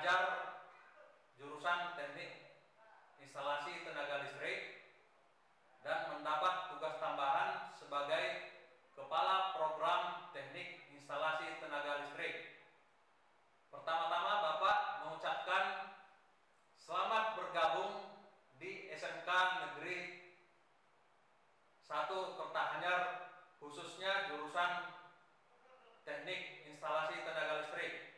mengajar jurusan teknik instalasi tenaga listrik dan mendapat tugas tambahan sebagai Kepala Program Teknik Instalasi Tenaga Listrik. Pertama-tama Bapak mengucapkan selamat bergabung di SMK Negeri 1 Kertahanyar, khususnya jurusan Teknik Instalasi Tenaga Listrik.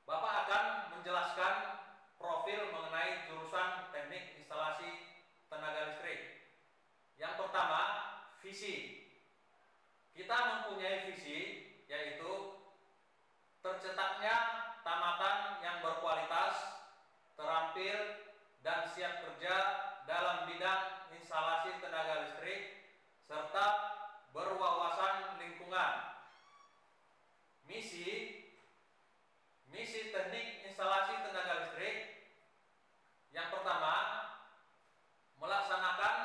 Bapak akan menjelaskan profil mengenai jurusan Teknik Instalasi Tenaga Listrik. Yang pertama, visi. Kita mempunyai visi, yaitu tercetaknya tamatan yang berkualitas, terampil, dan siap kerja dalam bidang instalasi tenaga listrik serta berwawasan lingkungan. Misi teknik instalasi tenaga listrik yang pertama, melaksanakan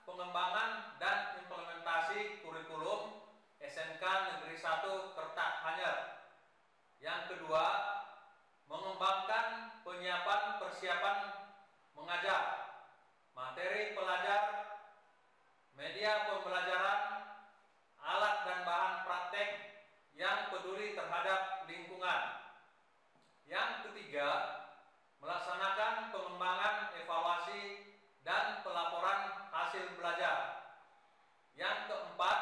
pengembangan dan implementasi kurikulum SMK Negeri 1 Kertahanyar. Yang kedua, mengembangkan penyiapan persiapan mengajar, materi pelajar, media pembelajaran, alat dan bahan praktek yang peduli terhadap lingkungan. Yang ketiga, melaksanakan pengembangan evaluasi dan pelaporan hasil belajar. Yang keempat,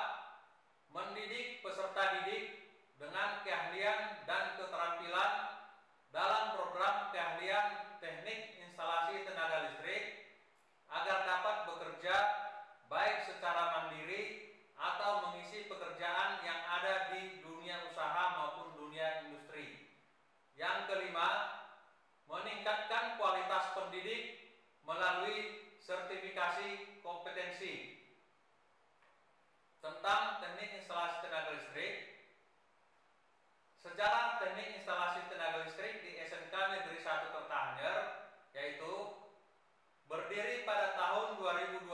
mendidik peserta didik dengan keahlian dan keterampilan dalam program keahlian teknik instalasi tenaga listrik agar dapat bekerja baik secara mandiri atau mengisi pekerjaan yang ada di dunia usaha maupun dunia industri. Yang kelima, meningkatkan kualitas pendidik melalui sertifikasi kompetensi. Tentang teknik instalasi tenaga listrik, sejarah teknik instalasi tenaga listrik di SMK Negeri 1 Kertahanyar yaitu berdiri pada tahun 2020.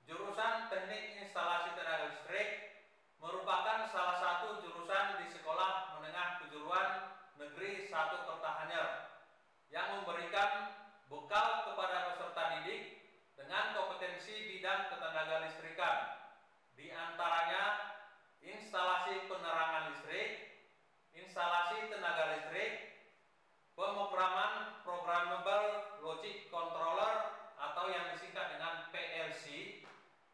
Jurusan teknik instalasi tenaga listrik merupakan salah satu jurusan di Sekolah Menengah Kejuruan Negeri 1 Kertahanyar yang memberikan bekal kepada peserta didik dengan kompetensi bidang ketenaga listrikan, di antaranya instalasi penerangan listrik, instalasi tenaga listrik, pemrograman programmable logic controller atau yang disingkat dengan PLC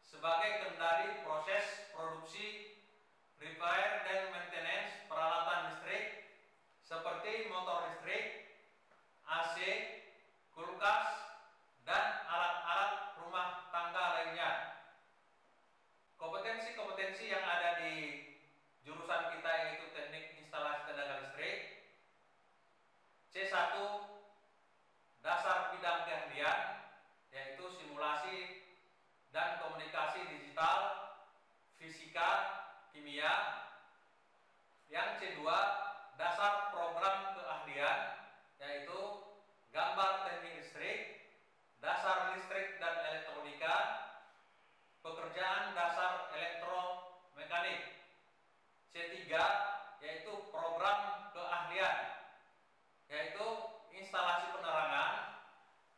sebagai kendali proses produksi, repair dan maintenance peralatan listrik seperti motor listrik, AC, kulkas, dan alat-alat rumah tangga lainnya. Kompetensi-kompetensi yang ada di jurusan kita yaitu teknik instalasi tenaga listrik. C1, dasar bidang keahlian, yaitu simulasi dan komunikasi digital, fisika, kimia. Yang C2, dasar program keahlian, yaitu gambar teknik listrik, dasar listrik dan elektronika, pekerjaan dasar elektromekanik. C3 yaitu program keahlian, yaitu instalasi penerangan.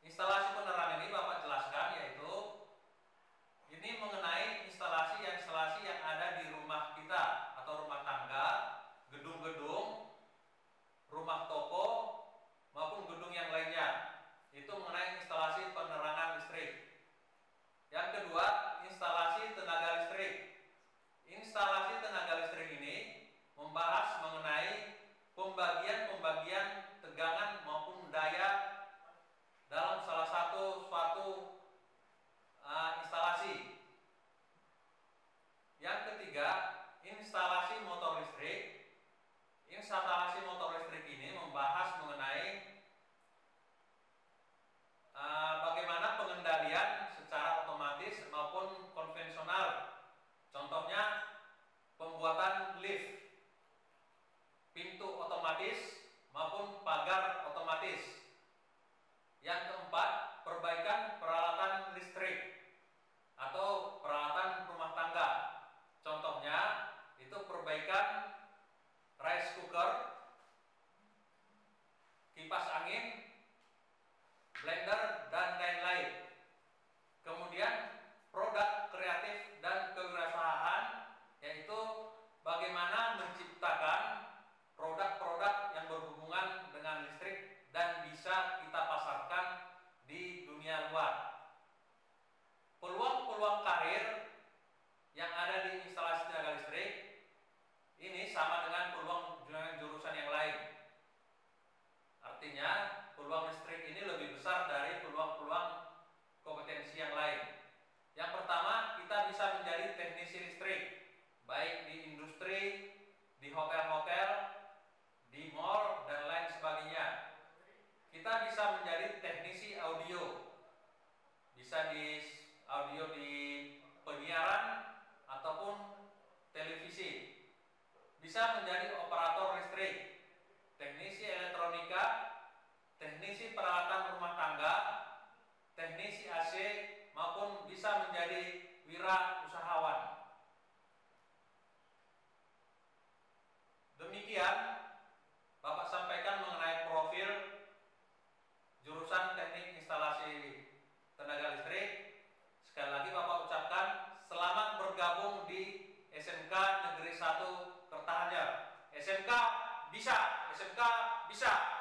Instalasi penerangan ini Bapak jelaskan, yaitu ini mengenai instalasi yang ada di rumah kita atau rumah tangga, gedung-gedung, rumah toko maupun gedung yang lainnya. Itu mengenai instalasi penerangan listrik. Yang kedua, instalasi tenaga listrik. Instalasi tenaga listrik ini membahas mengenai pembagian tegangan maupun daya dalam salah satu suatu instalasi. Yang ketiga, instalasi motor listrik. Instalasi motor listrik ini membahas mengenai bagaimana pengendalian secara otomatis maupun konvensional. Contohnya pembuatan lift, pintu otomatis maupun pagar otomatis. Yang keempat, perbaikan peralatan listrik atau peralatan rumah tangga. Contohnya itu perbaikan rice cooker, bisa menjadi operator listrik, teknisi elektronika, teknisi peralatan rumah tangga, teknisi AC, maupun bisa menjadi wirausahawan. Demikian Bapak sampaikan mengenai profil jurusan teknik instalasi tenaga listrik. Sekali lagi Bapak ucapkan selamat bergabung di SMK Negeri 1 Kertahanyar. SMK bisa, SMK bisa.